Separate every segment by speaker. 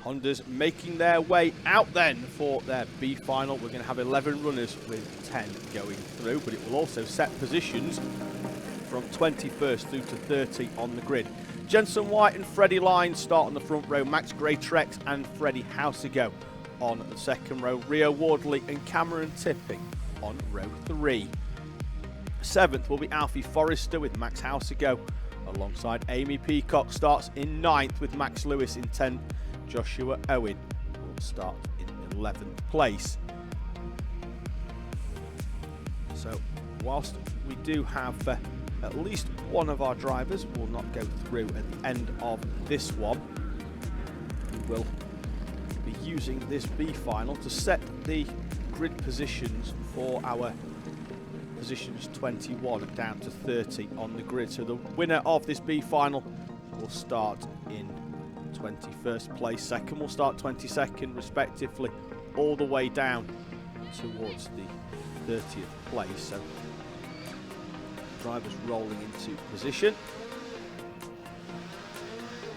Speaker 1: Honda's making their way out then for their B final. We're going to have 11 runners with 10 going through, but it will also set positions from 21st through to 30 on the grid. Jensen White and Freddie Lyons start on the front row. Max Gray-Trex and Freddie Housigo on the second row. Rio Wardley and Cameron Tipping on row 3. 7th will be Alfie Forrester with Max Housigo alongside Amy Peacock. Starts in 9th with Max Lewis in 10th. Joshua Owen will start in 11th place. So whilst we do have at least one of our drivers will not go through at the end of this one, we will be using this B final to set the grid positions for our positions 21 down to 30 on the grid. So the winner of this B final will start in 21st place. Second will start 22nd respectively, all the way down towards the 30th place. So drivers rolling into position.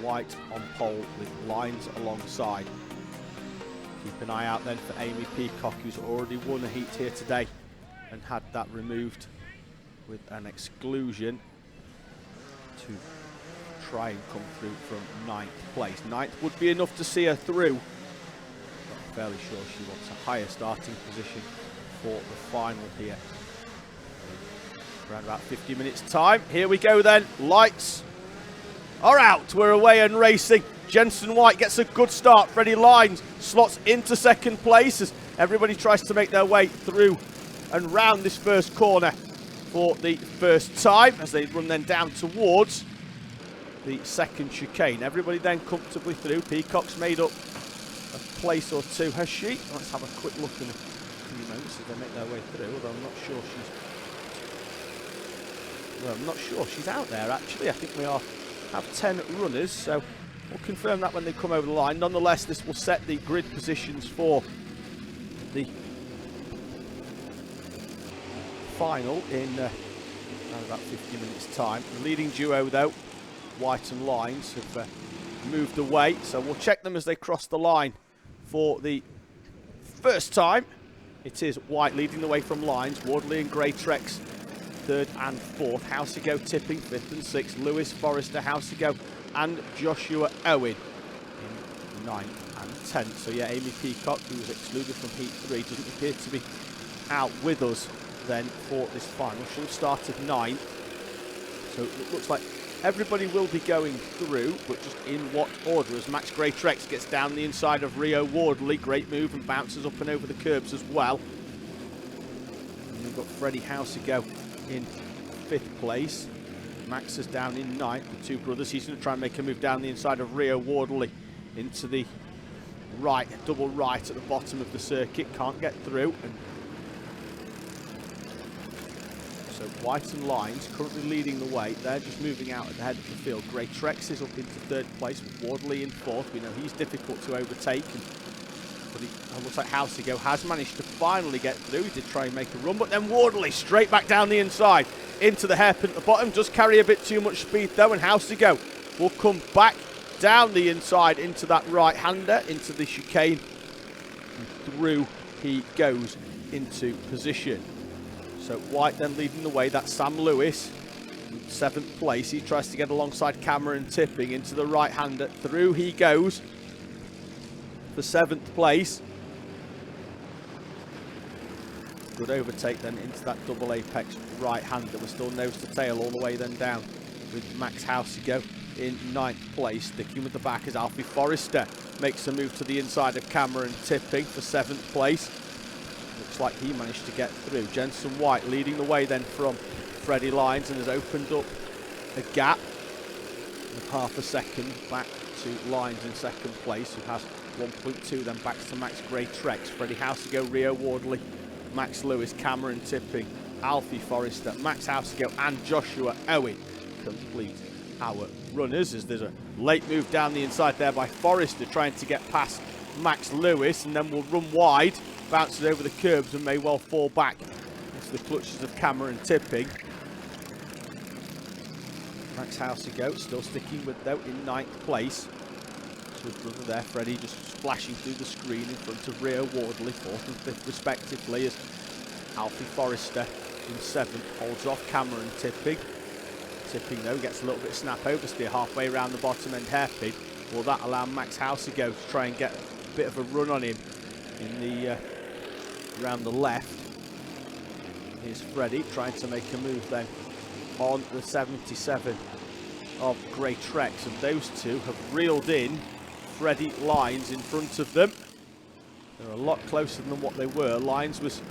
Speaker 1: White on pole with Lines alongside. Keep an eye out then for Amy Peacock, who's already won a heat here today and had that removed with an exclusion to try and come through from 9th place. 9th would be enough to see her through. I'm fairly sure she wants a higher starting position for the final here. Around about 50 minutes time. Here we go then. Lights are out. We're away and racing. Jensen White gets a good start. Freddie Lyons slots into second place as everybody tries to make their way through and round this first corner for the first time as they run then down towards the second chicane. Everybody then comfortably through. Peacock's made up a place or two, has she? Let's have a quick look in a few moments as they make their way through, although I'm not sure she's out there actually. I think we have 10 runners, so we'll confirm that when they come over the line. Nonetheless, this will set the grid positions for the final in around about 50 minutes time. The leading duo though, White and Lines, have moved away, so we'll check them as they cross the line for the first time. It is White leading the way from Lines, Wardley and Gray-Trex 3rd and 4th, Housigo Tipping 5th and 6th, Lewis, Forrester, Housigo and Joshua Owen in 9th and 10th. So yeah, Amy Peacock, who was excluded from Heat 3, doesn't appear to be out with us then for this final. She'll have started 9th. So it looks like everybody will be going through, but just in what order, as Max Gray-Trex gets down the inside of Rio Wardley. Great move and bounces up and over the curbs as well. And we've got Freddie Housigo in 5th place. Max is down in 9th, the two brothers. He's going to try and make a move down the inside of Rio Wardley into the right, double right at the bottom of the circuit. Can't get through. And so White and Lines currently leading the way. They're just moving out at the head of the field. Gray-Trex is up into 3rd place with Wardley in 4th. We know he's difficult to overtake. But it looks like Housigo has managed to finally get through. He did try and make a run, but then Wardley straight back down the inside into the hairpin at the bottom. Does carry a bit too much speed though, and Housigo will come back down the inside into that right-hander, into the chicane. And through he goes into position. So White then leading the way. That's Sam Lewis in 7th place. He tries to get alongside Cameron Tipping into the right-hander. Through he goes for 7th place. Good overtake then into that double apex right-hander. We're still nose to tail all the way then down with Max Housigo in 9th place. Sticking with the back as Alfie Forrester makes a move to the inside of Cameron Tipping for 7th place. Looks like he managed to get through. Jensen White leading the way then from Freddie Lyons and has opened up a gap of half a second back to Lyons in 2nd place, who has 1.2, then back to Max Gray-Trex. Freddie Housigo, Rio Wardley, Max Lewis, Cameron Tipping, Alfie Forrester, Max Housigo and Joshua Owen complete our runners, as there's a late move down the inside there by Forrester trying to get past Max Lewis, and then will run wide, bounces over the curbs and may well fall back into the clutches of Cameron Tipping. Max Housigo still sticking with though in 9th place. So his brother there, Freddie, just splashing through the screen in front of Rio Wardley, 4th and 5th respectively, as Alfie Forrester in 7th holds off Cameron Tipping. Tipping though gets a little bit of snap oversteer halfway around the bottom end hairpin. Will that allow Max Housego to try and get a bit of a run on him in the around the left? Here's Freddie trying to make a move then on the 77 of Grey Trex, and those two have reeled in Freddie Lyons in front of them. They're a lot closer than what they were. Lyons was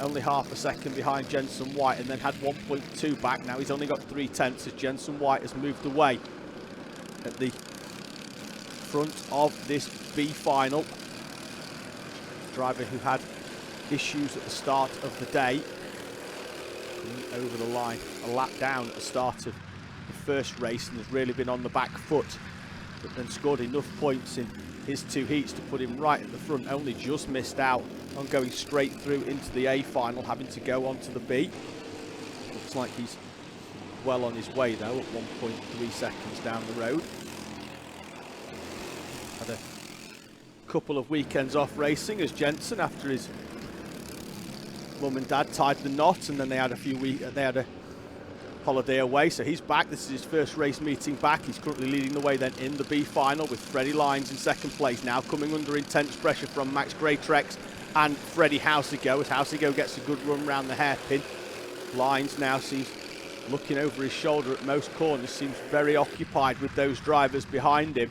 Speaker 1: only half a second behind Jensen White and then had 1.2 back. Now he's only got 3/10 as Jensen White has moved away at the front of this B final. Driver who had issues at the start of the day, coming over the line a lap down at the start of the first race, and has really been on the back foot, but then scored enough points in his 2 heats to put him right at the front. Only just missed out on going straight through into the A final, having to go on to the B. Looks like he's well on his way though, at 1.3 seconds down the road. Had a couple of weekends off racing as Jensen, after his mum and dad tied the knot, and then they had a holiday away, so he's back. This is his first race meeting back. He's currently leading the way then in the B final, with Freddie Lyons in 2nd place, now coming under intense pressure from Max Greatrex and Freddie Housego, as Housego gets a good run round the hairpin. Lyons now seems looking over his shoulder at most corners, seems very occupied with those drivers behind him.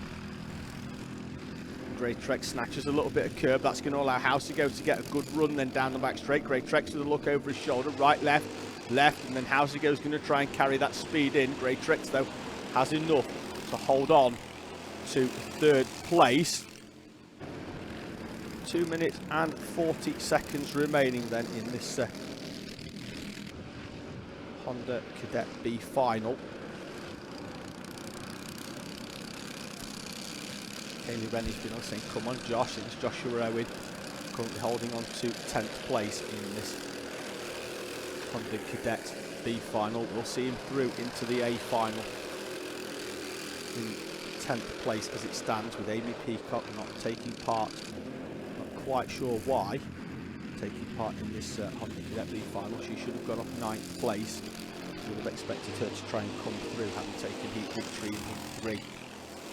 Speaker 1: Greatrex snatches a little bit of curb. That's going to allow Housego to get a good run then down the back straight. Greatrex with a look over his shoulder, right, left, and then Housego's going to try and carry that speed in. Greatrex though has enough to hold on to 3rd place. 2 minutes and 40 seconds remaining then in this Honda Cadet B final. Kaylee Rennie's been on saying, come on Josh, and it's Joshua Owen currently holding on to 10th place in this Honda Cadet B final. We'll see him through into the A final in 10th place as it stands, with Amy Peacock not taking part, not quite sure why, taking part in this Honda Cadet B final. She should have got off 9th place. We would have expected her to try and come through, having taken heat victory in heat 3.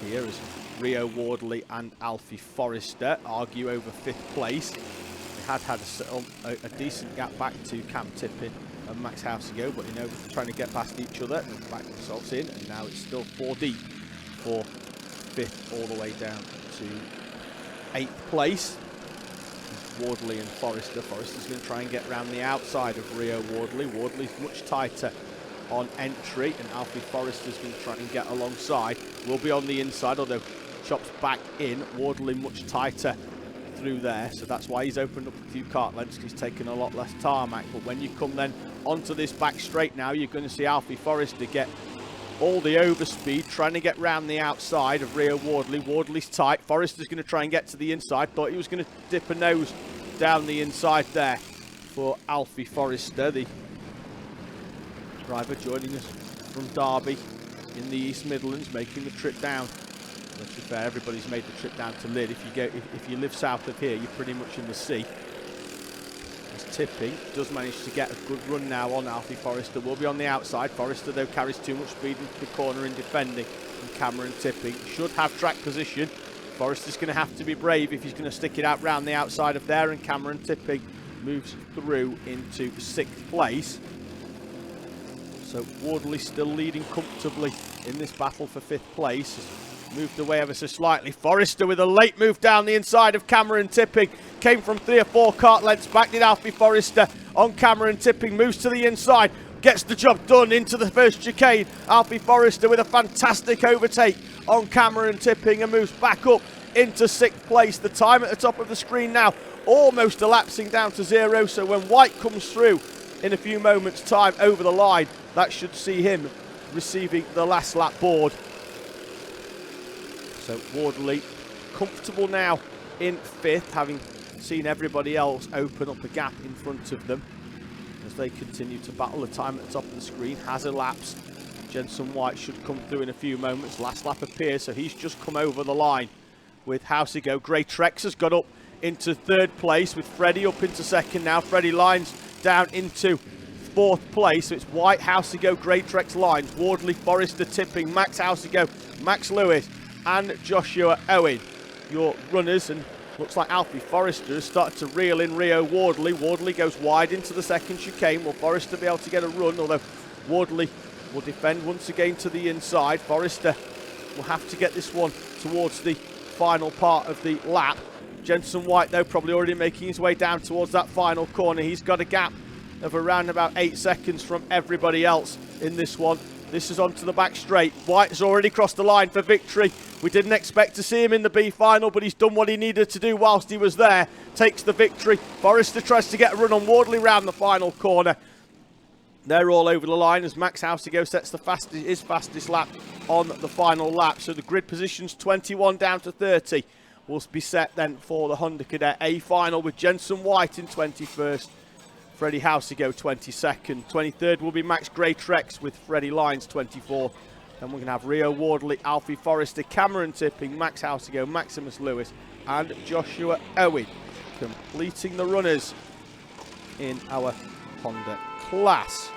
Speaker 1: Here as Rio Wardley and Alfie Forrester argue over 5th place. They had a decent gap back to Cam Tippin and Max Housego, but trying to get past each other and back themselves in, and now it's still 4 deep for 5th all the way down to 8th place. Wardley and Forrester. Forrester's going to try and get round the outside of Rio Wardley. Wardley's much tighter on entry, and Alfie Forrester's going to try and get alongside. Will be on the inside, although chops back in. Wardley much tighter through there, so that's why he's opened up a few kart lengths. He's taken a lot less tarmac. But when you come then onto this back straight now, you're going to see Alfie Forrester get all the overspeed, trying to get round the outside of Rio Wardley. Wardley's tight. Forrester's going to try and get to the inside. Thought he was going to dip a nose down the inside there for Alfie Forrester, the driver joining us from Derby in the East Midlands, making the trip down. Let's be fair, everybody's made the trip down to Lydd. If you live south of here, you're pretty much in the sea. As Tipping does manage to get a good run now on Alfie Forrester. Will be on the outside. Forrester though carries too much speed into the corner in defending, and Cameron Tipping should have track position. Forrester's going to have to be brave if he's going to stick it out round the outside of there, and Cameron Tipping moves through into 6th place. So Wardley still leading comfortably in this battle for 5th place. Moved away ever so slightly. Forrester with a late move down the inside of Cameron Tipping. Came from 3 or 4 kart lengths back, did Alfie Forrester on Cameron Tipping. Moves to the inside. Gets the job done into the first chicane. Alfie Forrester with a fantastic overtake on Cameron Tipping and moves back up into 6th place. The time at the top of the screen now almost elapsing down to 0. So when White comes through in a few moments' time over the line, that should see him receiving the last lap board. So Wardley comfortable now in 5th, having seen everybody else open up a gap in front of them as they continue to battle. The time at the top of the screen has elapsed Jensen White should come through in a few moments. Last lap appears, so he's just come over the line with Housego. Greatrex has got up into third place with Freddie up into second now. Freddie Lyons down into fourth place. So it's White, Housego, Greatrex, Lyons, Wardley, Forrester tipping, Max Housego, Max Lewis and Joshua Owen. Your runners, and looks like Alfie Forrester has started to reel in Rio Wardley. Wardley goes wide into the second chicane. Will Forrester be able to get a run? Although Wardley will defend once again to the inside. Forrester will have to get this one towards the final part of the lap. Jensen White, though, probably already making his way down towards that final corner. He's got a gap of around about 8 seconds from everybody else in this one. This is onto the back straight. White has already crossed the line for victory. We didn't expect to see him in the B final, but he's done what he needed to do whilst he was there. Takes the victory. Forrester tries to get a run on Wardley round the final corner. They're all over the line as Max Housego sets his fastest lap on the final lap. So the grid positions 21 down to 30 will be set then for the Honda Cadet A final, with Jensen White in 21st, Freddie Housego 22nd. 23rd will be Max Greatrex with Freddie Lyons 24th. Then we're going to have Rio Wardley, Alfie Forrester, Cameron Tipping, Max Housego, Maximus Lewis and Joshua Owen completing the runners in our Honda class.